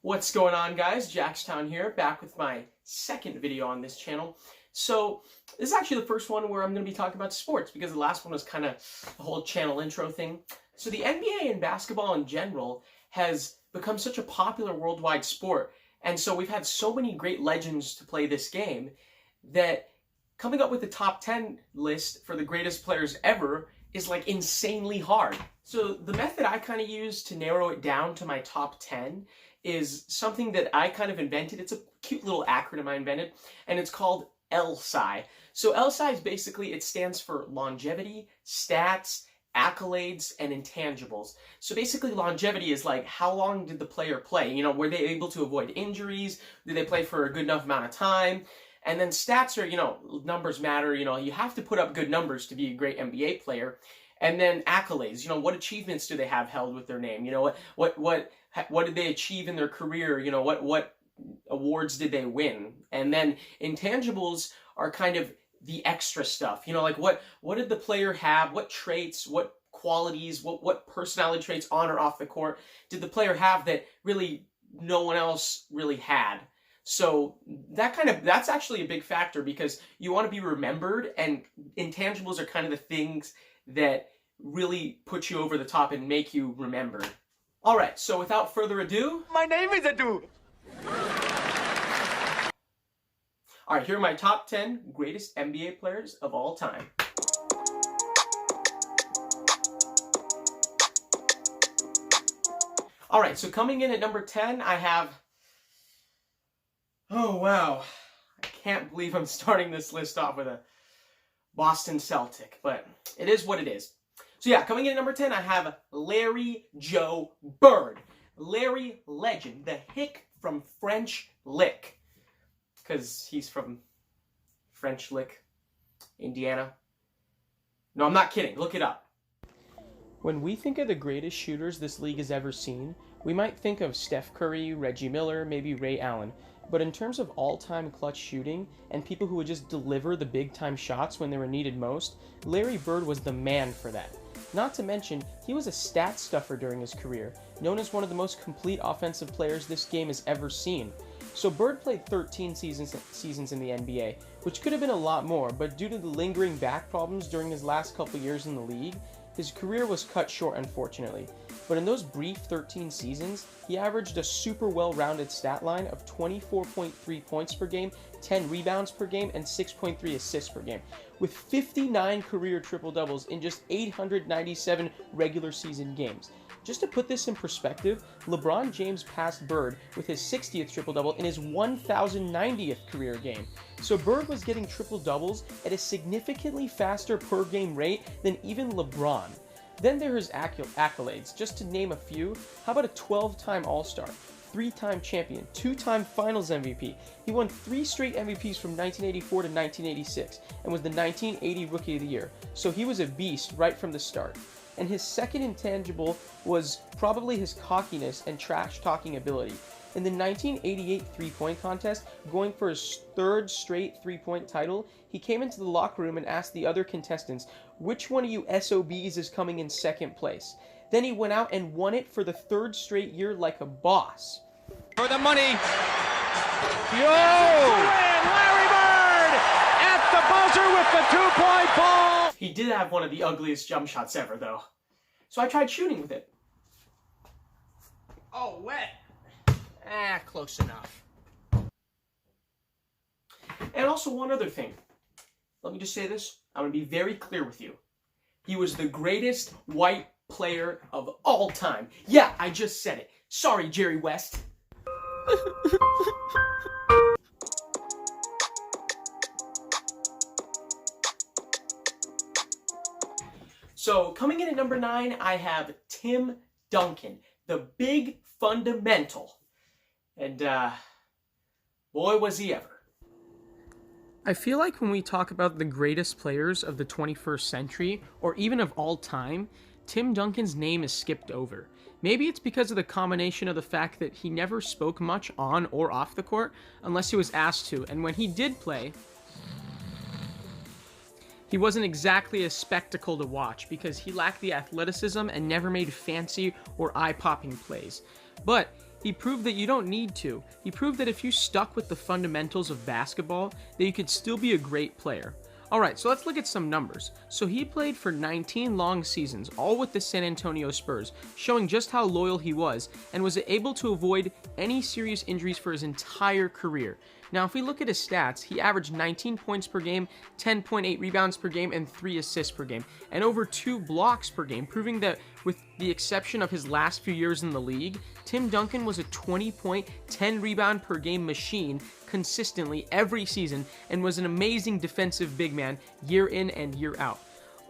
What's going on, guys? JaxTown here, back with my second video on this channel. So this is actually the first one where I'm going to be talking about sports, because the last one was kind of a whole channel intro thing. So the NBA and basketball in general has become such a popular worldwide sport, and so we've had so many great legends to play this game that coming up with the top 10 list for the greatest players ever is like insanely hard. So the method I kind of use to narrow it down to my top 10 is something that I kind of invented. It's a cute little acronym I invented, and it's called LSI. So LSI is basically, it stands for longevity, stats, accolades, and intangibles. So basically longevity is like, how long did the player play? You know, were they able to avoid injuries? Did they play for a good enough amount of time? And then stats are, you know, numbers matter. You know, you have to put up good numbers to be a great NBA player. And then accolades, you know, what achievements do they have held with their name? You know, what did they achieve in their career? You know, what awards did they win? And then intangibles are kind of the extra stuff. You know, like what did the player have? What traits, what qualities, what personality traits on or off the court did the player have that really no one else really had? So that's actually a big factor, because you want to be remembered, and intangibles are kind of the things that really put you over the top and make you remembered. All right, so without further ado, my name is Adu. All right, here are my top 10 greatest NBA players of all time. All right, so coming in at number 10, I have... Oh, wow. I can't believe I'm starting this list off with a Boston Celtic, but it is what it is. So yeah, coming in at number 10, I have Larry Joe Bird. Larry Legend, the hick from French Lick. Because he's from French Lick, Indiana. No, I'm not kidding. Look it up. When we think of the greatest shooters this league has ever seen, we might think of Steph Curry, Reggie Miller, maybe Ray Allen. But in terms of all-time clutch shooting and people who would just deliver the big-time shots when they were needed most, Larry Bird was the man for that. Not to mention, he was a stat stuffer during his career, known as one of the most complete offensive players this game has ever seen. So Bird played 13 seasons in the NBA, which could have been a lot more, but due to the lingering back problems during his last couple years in the league, his career was cut short, unfortunately. But in those brief 13 seasons, he averaged a super well-rounded stat line of 24.3 points per game, 10 rebounds per game, and 6.3 assists per game, with 59 career triple-doubles in just 897 regular season games. Just to put this in perspective, LeBron James passed Bird with his 60th triple-double in his 1090th career game. So Bird was getting triple-doubles at a significantly faster per-game rate than even LeBron. Then there are his accolades. Just to name a few, how about a 12-time All-Star, 3-time champion, 2-time Finals MVP. He won 3 straight MVPs from 1984 to 1986 and was the 1980 Rookie of the Year. So he was a beast right from the start. And his second intangible was probably his cockiness and trash-talking ability. In the 1988 three-point contest, going for his 3rd straight three-point title, he came into the locker room and asked the other contestants, which one of you SOBs is coming in 2nd place? Then he went out and won it for the 3rd straight year like a boss. For the money. Yo! Larry Bird at the buzzer with the 2-point ball. He did have one of the ugliest jump shots ever, though. So I tried shooting with it. Oh, wet. Close enough. And also one other thing. Let me just say this. I'm going to be very clear with you. He was the greatest white player of all time. Yeah, I just said it. Sorry, Jerry West. So, coming in at number 9, I have Tim Duncan, the big fundamental. And, boy, was he ever. I feel like when we talk about the greatest players of the 21st century, or even of all time, Tim Duncan's name is skipped over. Maybe it's because of the combination of the fact that he never spoke much on or off the court, unless he was asked to, and when he did play, he wasn't exactly a spectacle to watch because he lacked the athleticism and never made fancy or eye-popping plays. But He proved that you don't need to. He proved that if you stuck with the fundamentals of basketball, that you could still be a great player. Alright, so let's look at some numbers. So he played for 19 long seasons, all with the San Antonio Spurs, showing just how loyal he was, and was able to avoid any serious injuries for his entire career. Now, if we look at his stats, he averaged 19 points per game, 10.8 rebounds per game, and 3 assists per game, and over 2 blocks per game, proving that with the exception of his last few years in the league, Tim Duncan was a 20-point, 10-rebound per game machine consistently every season, and was an amazing defensive big man year in and year out.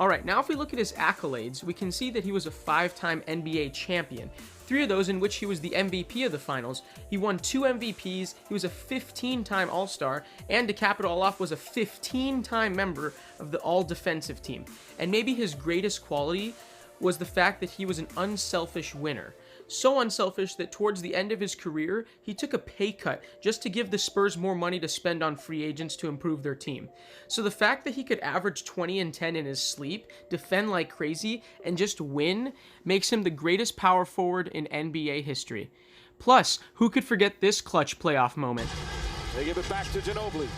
Alright, now if we look at his accolades, we can see that he was a 5-time NBA champion. 3 of those in which he was the MVP of the finals. He won 2 MVPs, he was a 15-time All-Star, and to cap it all off, was a 15-time member of the All-Defensive team. And maybe his greatest quality was the fact that he was an unselfish winner. So unselfish that towards the end of his career, he took a pay cut just to give the Spurs more money to spend on free agents to improve their team. So the fact that he could average 20 and 10 in his sleep, defend like crazy, and just win makes him the greatest power forward in NBA history. Plus, who could forget this clutch playoff moment? They give it back to Ginobili.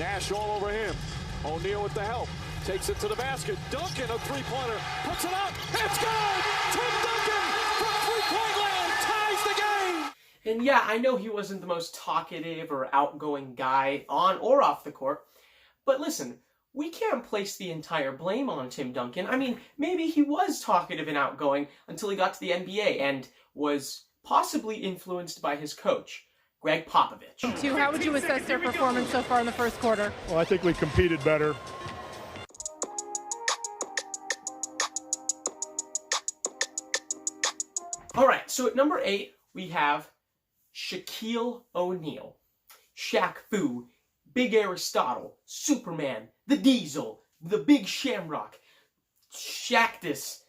Nash all over him. O'Neal with the help. Takes it to the basket. Duncan, a three-pointer. Puts it up. It's good! Tim Duncan from three-point land ties the game! And yeah, I know he wasn't the most talkative or outgoing guy on or off the court, but listen, we can't place the entire blame on Tim Duncan. I mean, maybe he was talkative and outgoing until he got to the NBA and was possibly influenced by his coach, Greg Popovich. How would you assess their performance so far in the first quarter? Well, I think we competed better. Alright, so at number 8, we have Shaquille O'Neal. Shaq Fu, Big Aristotle, Superman, the Diesel, the Big Shamrock, Shactus,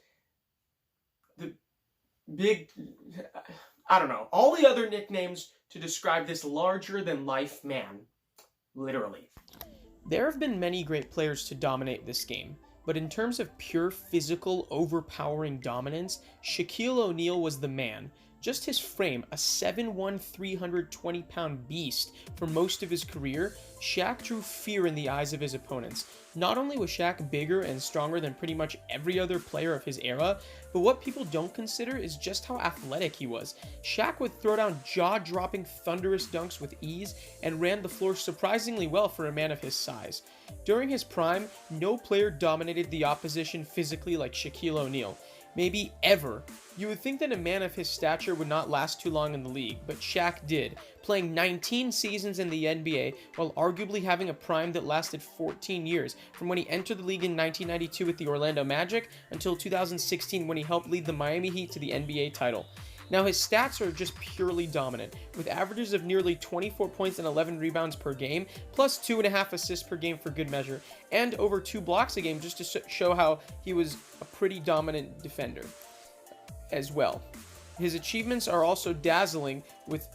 the Big... I don't know. All the other nicknames to describe this larger-than-life man. Literally. There have been many great players to dominate this game, but in terms of pure physical, overpowering dominance, Shaquille O'Neal was the man. Just his frame, a 7'1", 320-pound beast for most of his career, Shaq drew fear in the eyes of his opponents. Not only was Shaq bigger and stronger than pretty much every other player of his era, but what people don't consider is just how athletic he was. Shaq would throw down jaw-dropping thunderous dunks with ease and ran the floor surprisingly well for a man of his size. During his prime, no player dominated the opposition physically like Shaquille O'Neal. Maybe ever. You would think that a man of his stature would not last too long in the league, but Shaq did, playing 19 seasons in the NBA while arguably having a prime that lasted 14 years, from when he entered the league in 1992 with the Orlando Magic until 2016 when he helped lead the Miami Heat to the NBA title. Now his stats are just purely dominant, with averages of nearly 24 points and 11 rebounds per game, plus 2.5 assists per game for good measure, and over 2 blocks a game just to show how he was a pretty dominant defender as well. His achievements are also dazzling, with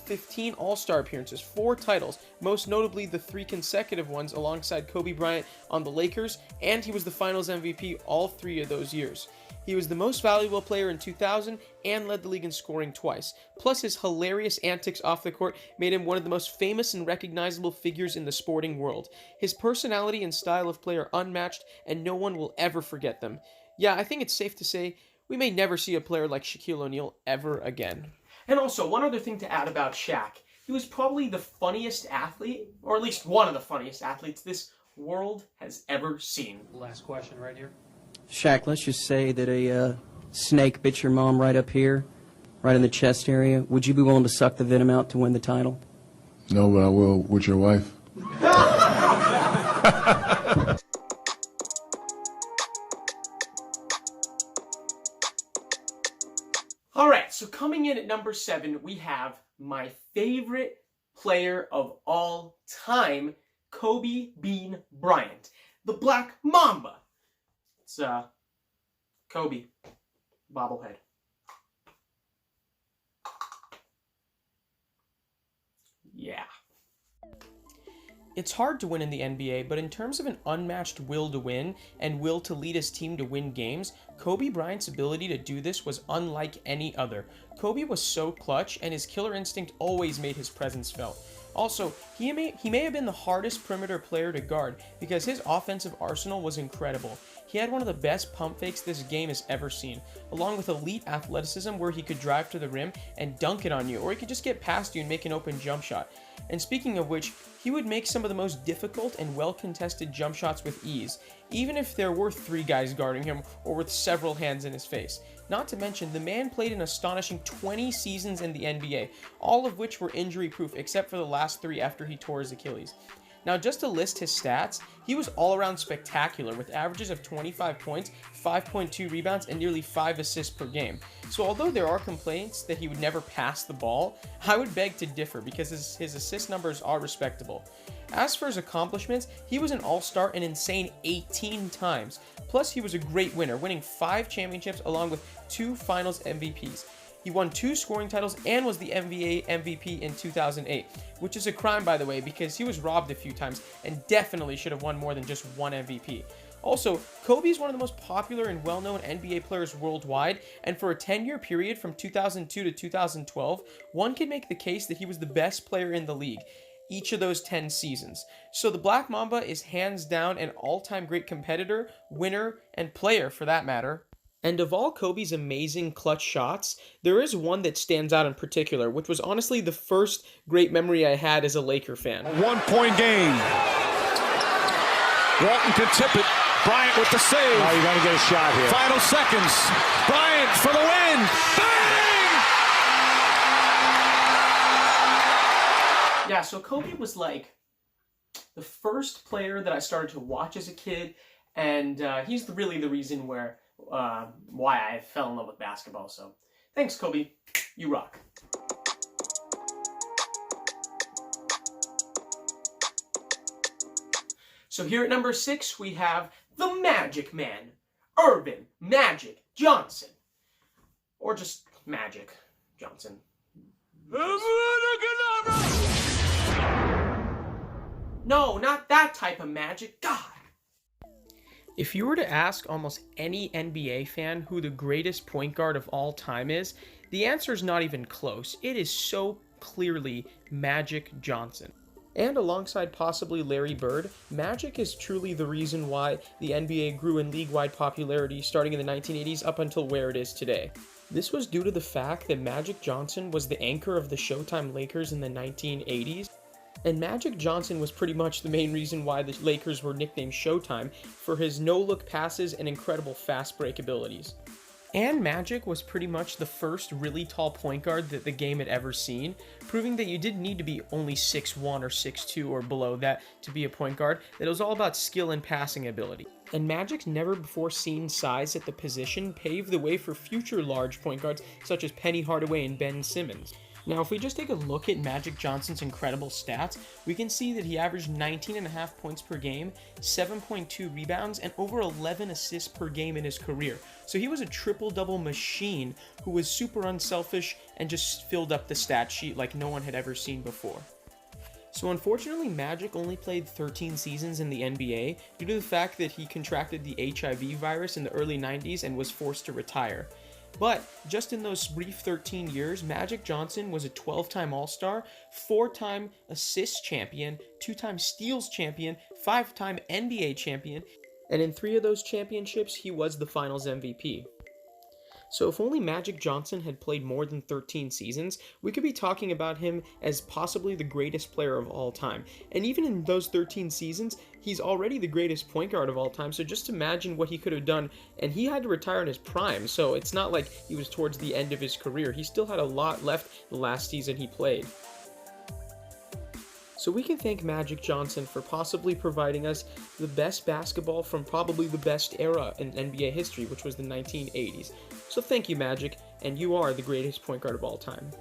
15 All-Star appearances, 4 titles, most notably the 3 consecutive ones alongside Kobe Bryant on the Lakers, and he was the Finals MVP all 3 of those years. He was the most valuable player in 2000 and led the league in scoring twice. Plus, his hilarious antics off the court made him one of the most famous and recognizable figures in the sporting world. His personality and style of play are unmatched, and no one will ever forget them. Yeah, I think it's safe to say we may never see a player like Shaquille O'Neal ever again. And also, one other thing to add about Shaq. He was probably the funniest athlete, or at least one of the funniest athletes this world has ever seen. Last question right here. Shaq, let's just say that a snake bit your mom right up here, right in the chest area. Would you be willing to suck the venom out to win the title? No, but I will with your wife. Alright, so coming in at number 7, we have my favorite player of all time, Kobe Bean Bryant, the Black Mamba. It's, Kobe, bobblehead. Yeah. It's hard to win in the NBA, but in terms of an unmatched will to win and will to lead his team to win games, Kobe Bryant's ability to do this was unlike any other. Kobe was so clutch, and his killer instinct always made his presence felt. Also, he may have been the hardest perimeter player to guard because his offensive arsenal was incredible. He had one of the best pump fakes this game has ever seen, along with elite athleticism where he could drive to the rim and dunk it on you, or he could just get past you and make an open jump shot. And speaking of which, he would make some of the most difficult and well-contested jump shots with ease, even if there were 3 guys guarding him or with several hands in his face. Not to mention, the man played an astonishing 20 seasons in the NBA, all of which were injury-proof except for the last 3 after he tore his Achilles. Now, just to list his stats, he was all-around spectacular with averages of 25 points, 5.2 rebounds, and nearly 5 assists per game. So although there are complaints that he would never pass the ball, I would beg to differ because his assist numbers are respectable. As for his accomplishments, he was an all-star an insane 18 times. Plus, he was a great winner, winning 5 championships along with 2 finals MVPs. He won 2 scoring titles and was the NBA MVP in 2008, which is a crime, by the way, because he was robbed a few times and definitely should have won more than just 1 MVP. Also, Kobe is one of the most popular and well-known NBA players worldwide, and for a 10-year period from 2002 to 2012, one can make the case that he was the best player in the league each of those 10 seasons. So the Black Mamba is hands down an all-time great competitor, winner, and player for that matter. And of all Kobe's amazing clutch shots, there is one that stands out in particular, which was honestly the first great memory I had as a Laker fan. A 1-point game. Walton can tip it. Bryant with the save. Oh, you got to get a shot here. Final seconds. Bryant for the win. Bang! Yeah, so Kobe was like the first player that I started to watch as a kid, and he's really the reason why I fell in love with basketball. So thanks, Kobe. You rock. So here at number 6, we have the Magic Man, Irvin Magic Johnson. Or just Magic Johnson. No, not that type of magic. God. If you were to ask almost any NBA fan who the greatest point guard of all time is, the answer is not even close. It is so clearly Magic Johnson. And alongside possibly Larry Bird, Magic is truly the reason why the NBA grew in league-wide popularity starting in the 1980s up until where it is today. This was due to the fact that Magic Johnson was the anchor of the Showtime Lakers in the 1980s. And Magic Johnson was pretty much the main reason why the Lakers were nicknamed Showtime for his no-look passes and incredible fast break abilities. And Magic was pretty much the first really tall point guard that the game had ever seen, proving that you didn't need to be only 6'1 or 6'2 or below that to be a point guard, that it was all about skill and passing ability. And Magic's never-before-seen size at the position paved the way for future large point guards such as Penny Hardaway and Ben Simmons. Now, if we just take a look at Magic Johnson's incredible stats, we can see that he averaged 19.5 points per game, 7.2 rebounds, and over 11 assists per game in his career. So he was a triple-double machine who was super unselfish and just filled up the stat sheet like no one had ever seen before. So unfortunately, Magic only played 13 seasons in the NBA due to the fact that he contracted the HIV virus in the early 90s and was forced to retire. But just in those brief 13 years, Magic Johnson was a 12-time All-Star, 4-time assists champion, 2-time steals champion, 5-time NBA champion, and in 3 of those championships, he was the Finals MVP. So if only Magic Johnson had played more than 13 seasons, we could be talking about him as possibly the greatest player of all time. And even in those 13 seasons, he's already the greatest point guard of all time, so just imagine what he could have done. And he had to retire in his prime, so it's not like he was towards the end of his career. He still had a lot left the last season he played. So we can thank Magic Johnson for possibly providing us the best basketball from probably the best era in NBA history, which was the 1980s. So thank you, Magic, and you are the greatest point guard of all time.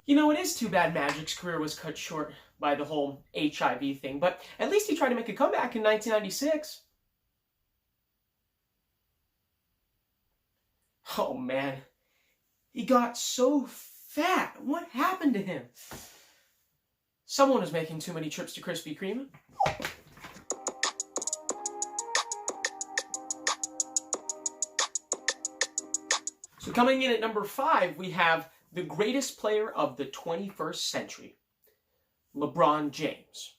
You know, it is too bad Magic's career was cut short by the whole HIV thing, but at least he tried to make a comeback in 1996. Oh man, he got so fat. What happened to him? Someone is making too many trips to Krispy Kreme. So coming in at number 5, we have the greatest player of the 21st century, LeBron James.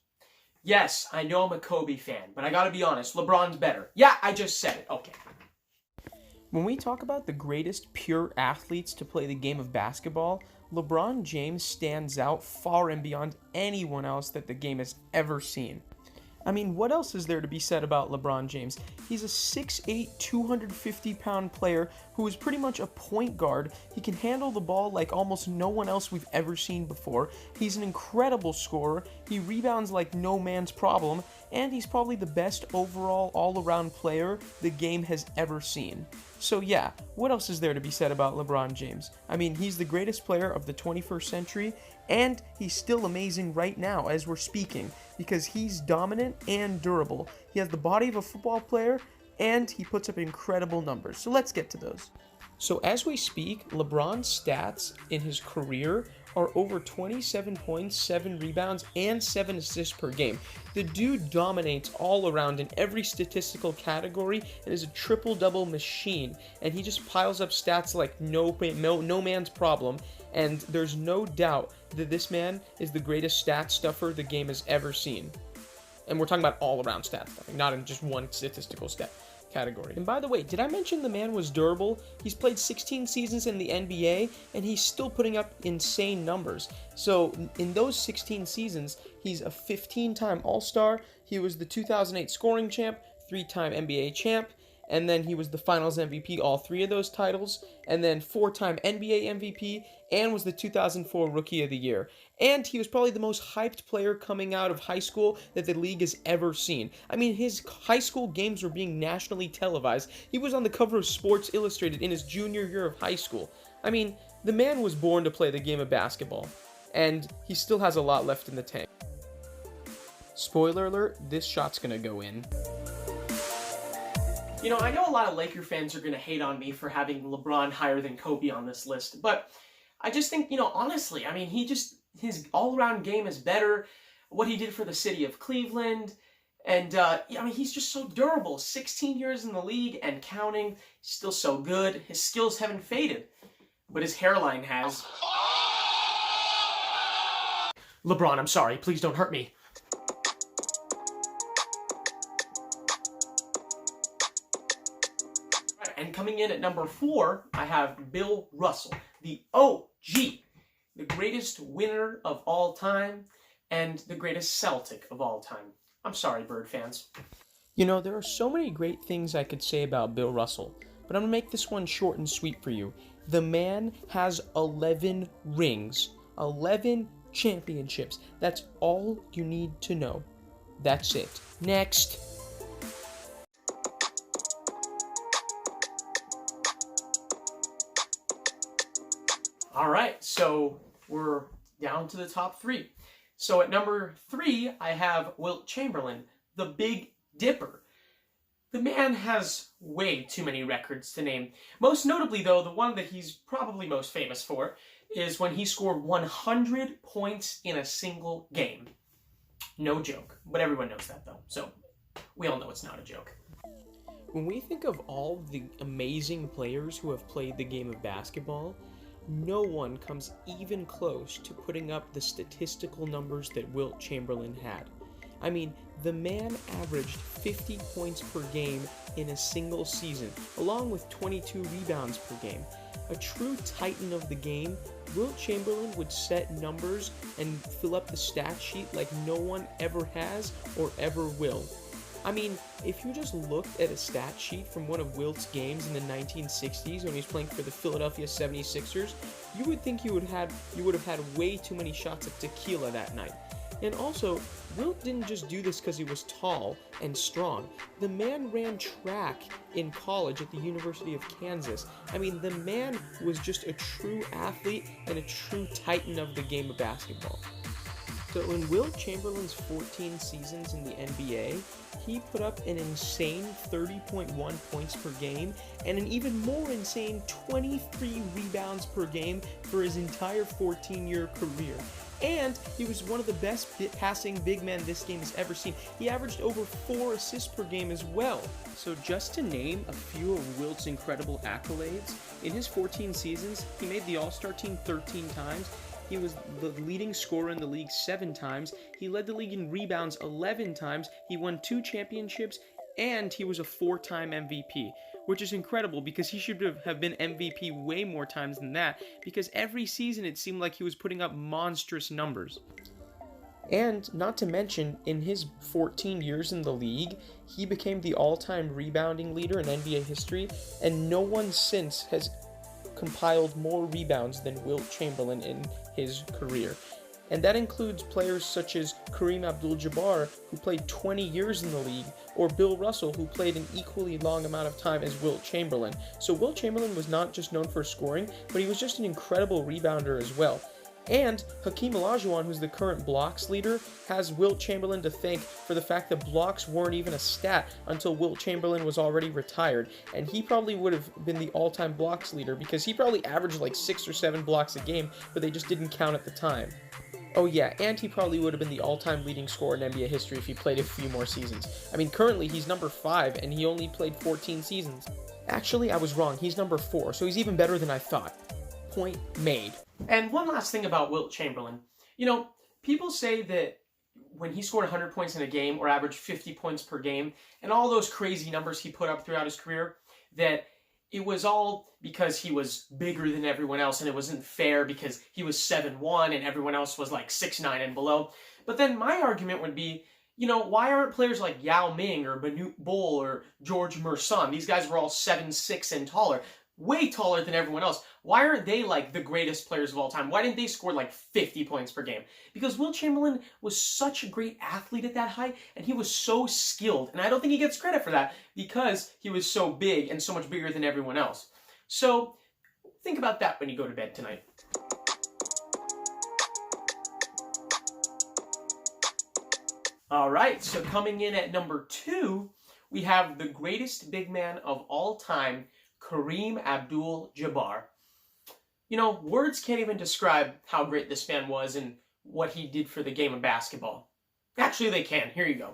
Yes, I know I'm a Kobe fan, but I gotta be honest, LeBron's better. Yeah, I just said it. Okay. When we talk about the greatest pure athletes to play the game of basketball, LeBron James stands out far and beyond anyone else that the game has ever seen. I mean, what else is there to be said about LeBron James? He's a 6'8", 250-pound player who is pretty much a point guard. He can handle the ball like almost no one else we've ever seen before. He's an incredible scorer. He rebounds like no man's problem. And he's probably the best overall all-around player the game has ever seen. So yeah, what else is there to be said about LeBron James? I mean, he's the greatest player of the 21st century, and he's still amazing right now as we're speaking, because he's dominant and durable. He has the body of a football player, and he puts up incredible numbers. So let's get to those. So as we speak, LeBron's stats in his career are over 27 points, 7 rebounds, and 7 assists per game. The dude dominates all around in every statistical category and is a triple-double machine. And he just piles up stats like no man's problem. And there's no doubt that this man is the greatest stat stuffer the game has ever seen. And we're talking about all-around stat stuffing, not in just one statistical stat category. And by the way, did I mention the man was durable? He's played 16 seasons in the NBA, and he's still putting up insane numbers. So in those 16 seasons, he's a 15-time All-Star. He was the 2008 scoring champ, 3-time NBA champ, and then he was the Finals MVP, all 3 of those titles, and then 4-time NBA MVP, and was the 2004 Rookie of the Year. And he was probably the most hyped player coming out of high school that the league has ever seen. I mean, his high school games were being nationally televised. He was on the cover of Sports Illustrated in his junior year of high school. I mean, the man was born to play the game of basketball, and he still has a lot left in the tank. Spoiler alert, this shot's gonna go in. You know, I know a lot of Laker fans are going to hate on me for having LeBron higher than Kobe on this list, but I just think, you know, honestly, I mean, his all-around game is better. What he did for the city of Cleveland, and, I mean, he's just so durable. 16 years in the league and counting, still so good. His skills haven't faded, but his hairline has. LeBron, I'm sorry. Please don't hurt me. And coming in at number 4, I have Bill Russell, the OG, the greatest winner of all time and the greatest Celtic of all time. I'm sorry, Bird fans. You know, there are so many great things I could say about Bill Russell, but I'm going to make this one short and sweet for you. The man has 11 rings, 11 championships. That's all you need to know. That's it. Next. All right, so we're down to the top 3. So at number 3, I have Wilt Chamberlain, the Big Dipper. The man has way too many records to name. Most notably, though, the one that he's probably most famous for is when he scored 100 points in a single game. No joke, but everyone knows that, though, so we all know it's not a joke. When we think of all the amazing players who have played the game of basketball, no one comes even close to putting up the statistical numbers that Wilt Chamberlain had. I mean, the man averaged 50 points per game in a single season, along with 22 rebounds per game. A true titan of the game, Wilt Chamberlain would set numbers and fill up the stat sheet like no one ever has or ever will. I mean, if you just looked at a stat sheet from one of Wilt's games in the 1960s when he was playing for the Philadelphia 76ers, you would think you would have had way too many shots of tequila that night. And also, Wilt didn't just do this because he was tall and strong. The man ran track in college at the University of Kansas. I mean, the man was just a true athlete and a true titan of the game of basketball. So in Wilt Chamberlain's 14 seasons in the NBA, he put up an insane 30.1 points per game and an even more insane 23 rebounds per game for his entire 14-year career. And he was one of the best passing big men this game has ever seen. He averaged over 4 assists per game as well. So just to name a few of Wilt's incredible accolades, in his 14 seasons, he made the All-Star team 13 times. He was the leading scorer in the league 7 times. He led the league in rebounds 11 times. He won 2 championships, and he was a 4-time MVP, which is incredible because he should have been MVP way more times than that, because every season it seemed like he was putting up monstrous numbers. And not to mention, in his 14 years in the league, he became the all-time rebounding leader in NBA history, and no one since has compiled more rebounds than Wilt Chamberlain in his career. And that includes players such as Kareem Abdul-Jabbar, who played 20 years in the league, or Bill Russell, who played an equally long amount of time as Wilt Chamberlain. So Wilt Chamberlain was not just known for scoring, but he was just an incredible rebounder as well. And Hakeem Olajuwon, who's the current blocks leader, has Wilt Chamberlain to thank for the fact that blocks weren't even a stat until Wilt Chamberlain was already retired. And he probably would have been the all-time blocks leader because he probably averaged like 6 or 7 blocks a game, but they just didn't count at the time. Oh yeah, and he probably would have been the all-time leading scorer in NBA history if he played a few more seasons. I mean, currently he's number 5, and he only played 14 seasons. Actually, I was wrong. He's number 4, so he's even better than I thought. Point made. And one last thing about Wilt Chamberlain. You know, people say that when he scored 100 points in a game or averaged 50 points per game, and all those crazy numbers he put up throughout his career, that it was all because he was bigger than everyone else and it wasn't fair because he was 7'1" and everyone else was like 6'9" and below. But then my argument would be, you know, why aren't players like Yao Ming or Manute Bol or George Merson? These guys were all 7'6" and taller. Way taller than everyone else. Why aren't they like the greatest players of all time? Why didn't they score like 50 points per game? Because Wilt Chamberlain was such a great athlete at that height, and he was so skilled. And I don't think he gets credit for that because he was so big and so much bigger than everyone else. So think about that when you go to bed tonight. All right, so coming in at number 2, we have the greatest big man of all time, Kareem Abdul-Jabbar. You know, words can't even describe how great this man was and what he did for the game of basketball. Actually, they can. Here you go.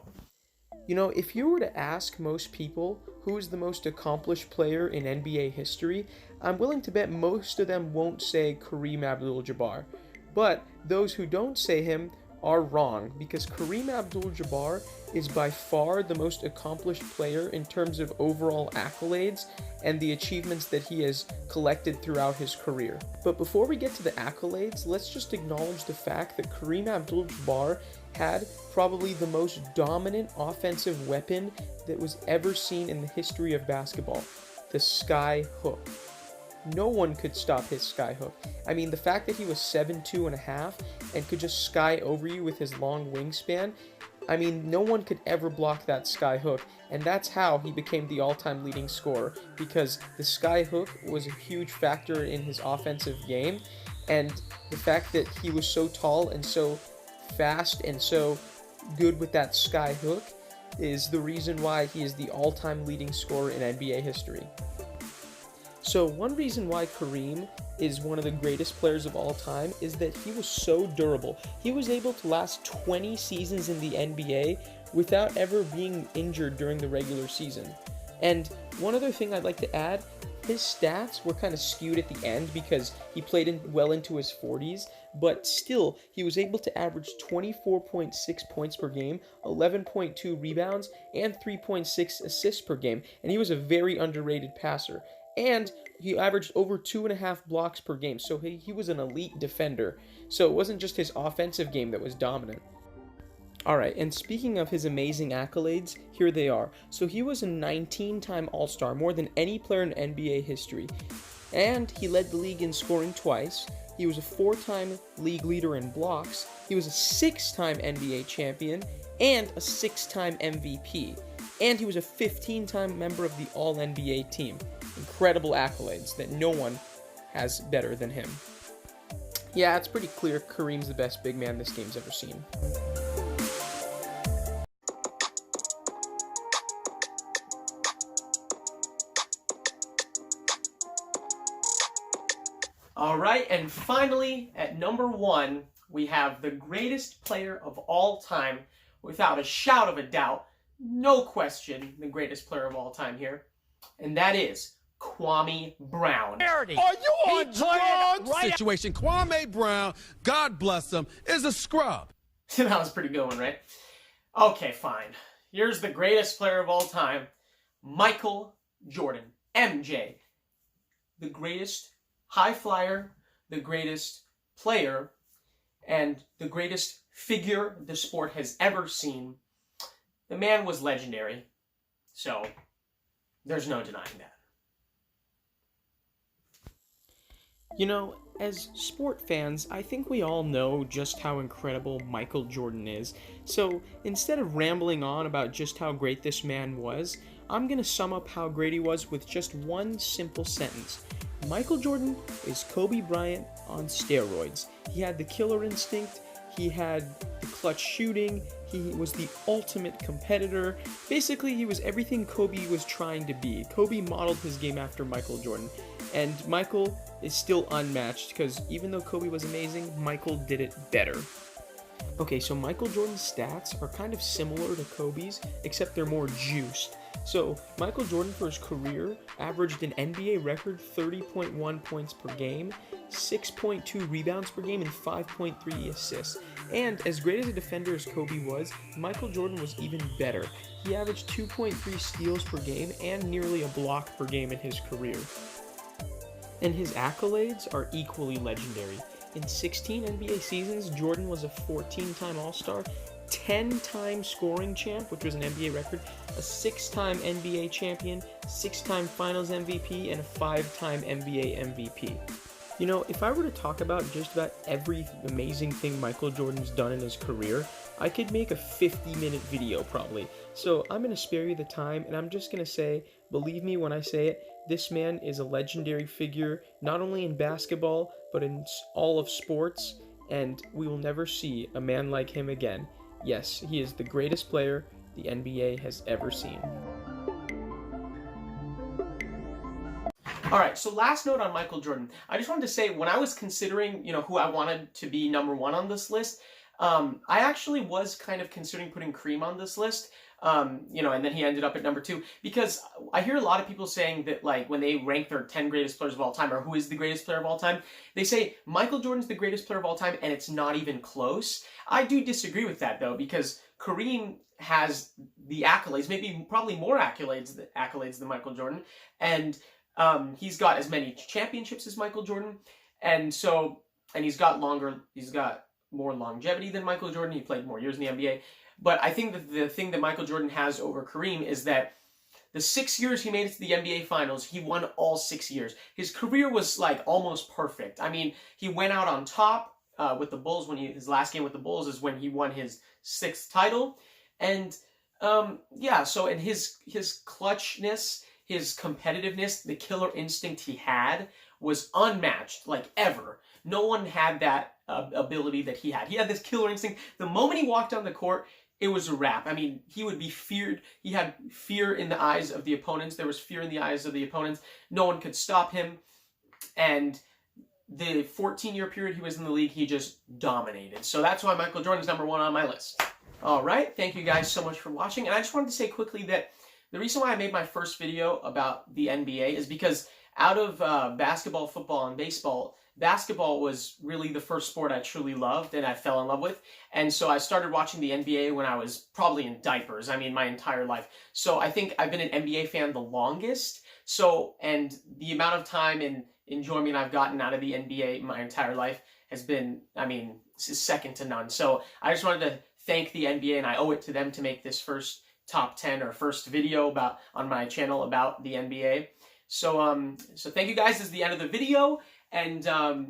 You know, if you were to ask most people who is the most accomplished player in NBA history, I'm willing to bet most of them won't say Kareem Abdul-Jabbar. But those who don't say him are wrong, because Kareem Abdul-Jabbar is by far the most accomplished player in terms of overall accolades and the achievements that he has collected throughout his career. But before we get to the accolades, let's just acknowledge the fact that Kareem Abdul-Jabbar had probably the most dominant offensive weapon that was ever seen in the history of basketball, the sky hook. No one could stop his sky hook. I mean, the fact that he was 7'2.5" and could just sky over you with his long wingspan, I mean, no one could ever block that sky hook, and that's how he became the all-time leading scorer, because the sky hook was a huge factor in his offensive game, and the fact that he was so tall and so fast and so good with that sky hook is the reason why he is the all-time leading scorer in NBA history. So one reason why Kareem is one of the greatest players of all time is that he was so durable. He was able to last 20 seasons in the NBA without ever being injured during the regular season. And one other thing I'd like to add, his stats were kind of skewed at the end because he played well into his 40s, but still, he was able to average 24.6 points per game, 11.2 rebounds, and 3.6 assists per game, and he was a very underrated passer. And he averaged over 2.5 blocks per game, so he was an elite defender. So it wasn't just his offensive game that was dominant. Alright, and speaking of his amazing accolades, here they are. So he was a 19-time All-Star, more than any player in NBA history. And he led the league in scoring twice. He was a 4-time league leader in blocks. He was a 6-time NBA champion and a 6-time MVP. And he was a 15-time member of the All-NBA team. Incredible accolades that no one has better than him. Yeah, it's pretty clear Kareem's the best big man this game's ever seen. All right, and finally, at number 1, we have the greatest player of all time, without a shout of a doubt, no question, the greatest player of all time here, and that is Kwame Brown. Are you on drugs? Situation. Kwame Brown, God bless him, is a scrub. That was a pretty good one, right? Okay, fine. Here's the greatest player of all time, Michael Jordan, MJ. The greatest high flyer, the greatest player, and the greatest figure the sport has ever seen. The man was legendary, so there's no denying that. You know, as sport fans, I think we all know just how incredible Michael Jordan is. So instead of rambling on about just how great this man was, I'm going to sum up how great he was with just one simple sentence. Michael Jordan is Kobe Bryant on steroids. He had the killer instinct, he had the clutch shooting, he was the ultimate competitor. Basically, he was everything Kobe was trying to be. Kobe modeled his game after Michael Jordan. And Michael is still unmatched because even though Kobe was amazing, Michael did it better. Okay, so Michael Jordan's stats are kind of similar to Kobe's, except they're more juiced. So Michael Jordan for his career averaged an NBA record 30.1 points per game, 6.2 rebounds per game, and 5.3 assists. And as great as a defender as Kobe was, Michael Jordan was even better. He averaged 2.3 steals per game and nearly a block per game in his career. And his accolades are equally legendary. In 16 NBA seasons, Jordan was a 14-time All-Star, 10-time scoring champ, which was an NBA record, a 6-time NBA champion, 6-time Finals MVP, and a 5-time NBA MVP. You know, if I were to talk about just about every amazing thing Michael Jordan's done in his career, I could make a 50-minute video probably. So I'm going to spare you the time, and I'm just going to say, believe me when I say it, this man is a legendary figure, not only in basketball, but in all of sports, and we will never see a man like him again. Yes, he is the greatest player the NBA has ever seen. All right, so last note on Michael Jordan. I just wanted to say, when I was considering, who I wanted to be number 1 on this list, I actually was kind of considering putting Kareem on this list. And then he ended up at number 2, because I hear a lot of people saying that, like, when they rank their 10 greatest players of all time, or who is the greatest player of all time, they say Michael Jordan's the greatest player of all time, and it's not even close. I do disagree with that, though, because Kareem has the accolades, probably more accolades than Michael Jordan, and he's got as many championships as Michael Jordan, and he's got more longevity than Michael Jordan. He played more years in the NBA. But I think that the thing that Michael Jordan has over Kareem is that the 6 years he made it to the NBA Finals, he won all 6 years. His career was like almost perfect. I mean, he went out on top with the Bulls his last game with the Bulls is when he won his 6th title. And and his clutchness, his competitiveness, the killer instinct he had was unmatched, like ever. No one had that ability that he had. He had this killer instinct. The moment he walked on the court, it was a wrap. I mean, he would be feared. He had fear in the eyes of the opponents. There was fear in the eyes of the opponents. No one could stop him. And the 14-year period he was in the league, he just dominated. So that's why Michael Jordan's number 1 on my list. All right. Thank you guys so much for watching. And I just wanted to say quickly that the reason why I made my first video about the NBA is because out of basketball, football, and baseball, basketball was really the first sport I truly loved and I fell in love with. And so I started watching the NBA when I was probably in diapers. I mean, my entire life. So I think I've been an NBA fan the longest. And the amount of time and enjoyment I've gotten out of the NBA my entire life has been, second to none. So I just wanted to thank the NBA, and I owe it to them to make this first top 10 or first video on my channel about the NBA. So thank you guys. This is the end of the video. And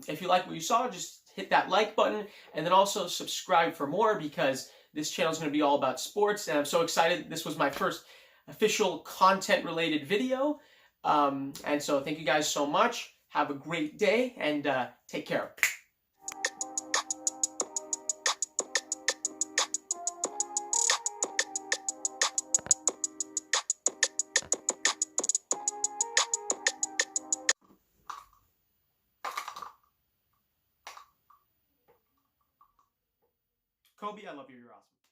if you like what you saw, just hit that like button, and then also subscribe for more, because this channel is going to be all about sports. And I'm so excited. This was my first official content-related video. And so thank you guys so much. Have a great day, and take care. Kobe, I love you. You're awesome.